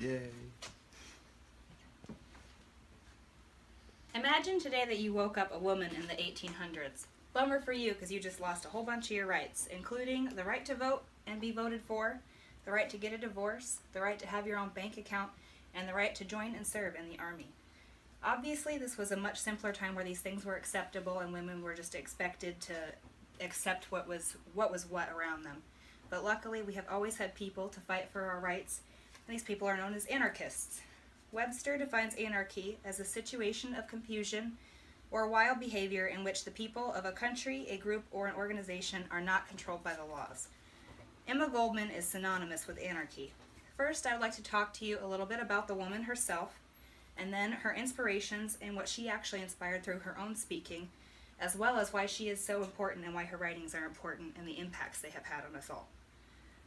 Yay. Imagine today that you woke up a woman in the 1800s. Bummer for you because you just lost a whole bunch of your rights, including the right to vote and be voted for, the right to get a divorce, the right to have your own bank account, and the right to join and serve in the army. Obviously, this was a much simpler time where these things were acceptable and women were just expected to accept what was what around them. But luckily, we have always had people to fight for our rights, and these people are known as anarchists. Webster defines anarchy as a situation of confusion or wild behavior in which the people of a country, a group, or an organization are not controlled by the laws. Emma Goldman is synonymous with anarchy. First, I would like to talk to you a little bit about the woman herself, and then her inspirations and what she actually inspired through her own speaking, as well as why she is so important and why her writings are important and the impacts they have had on us all.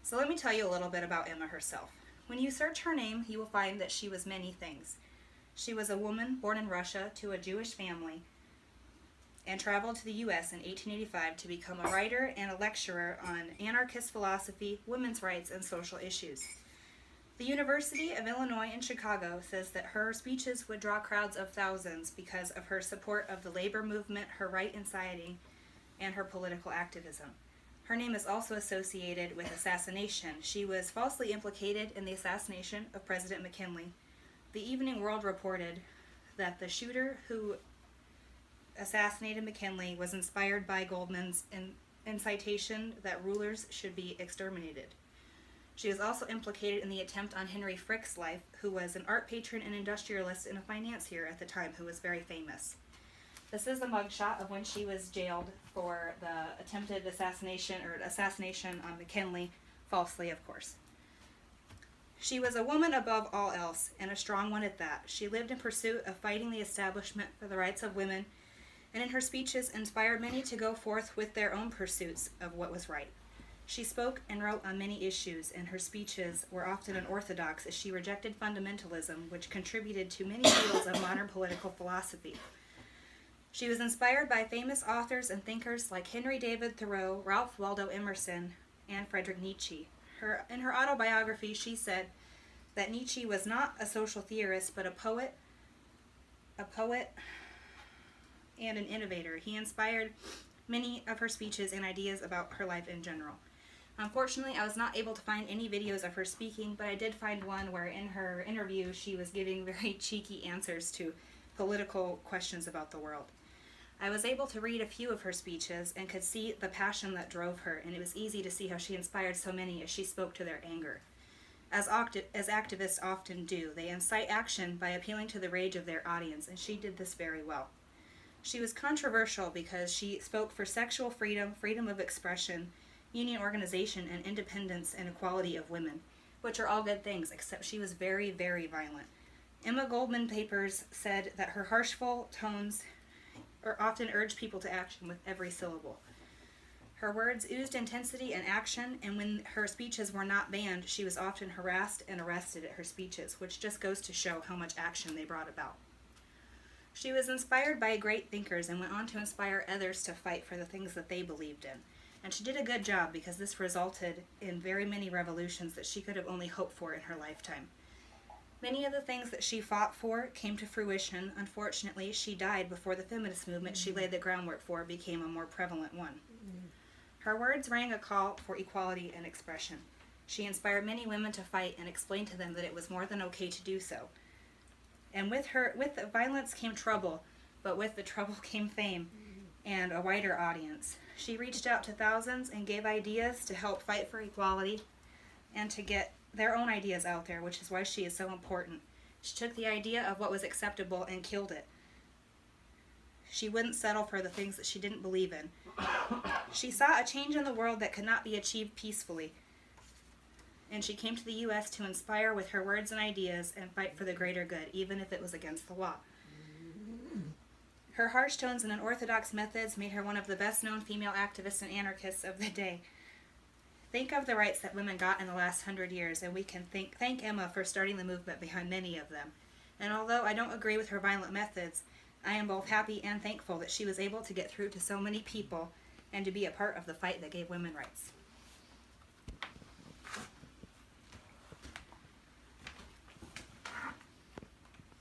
So let me tell you a little bit about Emma herself. When you search her name, you will find that she was many things. She was a woman born in Russia to a Jewish family and traveled to the U.S. in 1885 to become a writer and a lecturer on anarchist philosophy, women's rights, and social issues. The University of Illinois in Chicago says that her speeches would draw crowds of thousands because of her support of the labor movement, her right inciting, and her political activism. Her name is also associated with assassination. She was falsely implicated in the assassination of President McKinley. The Evening World reported that the shooter who assassinated McKinley was inspired by Goldman's incitation that rulers should be exterminated. She was also implicated in the attempt on Henry Frick's life, who was an art patron and industrialist and a financier at the time who was very famous. This is a mugshot of when she was jailed for the attempted assassination on McKinley, falsely, of course. She was a woman above all else, and a strong one at that. She lived in pursuit of fighting the establishment for the rights of women, and in her speeches inspired many to go forth with their own pursuits of what was right. She spoke and wrote on many issues, and her speeches were often unorthodox as she rejected fundamentalism, which contributed to many fields of modern political philosophy. She was inspired by famous authors and thinkers like Henry David Thoreau, Ralph Waldo Emerson, and Friedrich Nietzsche. In her autobiography, she said that Nietzsche was not a social theorist, but a poet and an innovator. He inspired many of her speeches and ideas about her life in general. Unfortunately, I was not able to find any videos of her speaking, but I did find one where in her interview she was giving very cheeky answers to political questions about the world. I was able to read a few of her speeches and could see the passion that drove her, and it was easy to see how she inspired so many as she spoke to their anger. As activists often do, they incite action by appealing to the rage of their audience, and she did this very well. She was controversial because she spoke for sexual freedom, freedom of expression, union organization, and independence and equality of women, which are all good things, except she was very, very violent. Emma Goldman papers said that her harshful tones often urged people to action with every syllable. Her words oozed intensity and action, and when her speeches were not banned, she was often harassed and arrested at her speeches, which just goes to show how much action they brought about. She was inspired by great thinkers and went on to inspire others to fight for the things that they believed in. And she did a good job because this resulted in very many revolutions that she could have only hoped for in her lifetime. Many of the things that she fought for came to fruition. Unfortunately, she died before the feminist movement she laid the groundwork for became a more prevalent one. Her words rang a call for equality and expression. She inspired many women to fight and explained to them that it was more than okay to do so. And with the violence came trouble, but with the trouble came fame and a wider audience. She reached out to thousands and gave ideas to help fight for equality and to get their own ideas out there, which is why she is so important. She took the idea of what was acceptable and killed it. She wouldn't settle for the things that she didn't believe in. She saw a change in the world that could not be achieved peacefully. And she came to the U.S. to inspire with her words and ideas and fight for the greater good, even if it was against the law. Her harsh tones and unorthodox methods made her one of the best-known female activists and anarchists of the day. Think of the rights that women got in the last 100 years, and we can thank Emma for starting the movement behind many of them. And although I don't agree with her violent methods, I am both happy and thankful that she was able to get through to so many people and to be a part of the fight that gave women rights.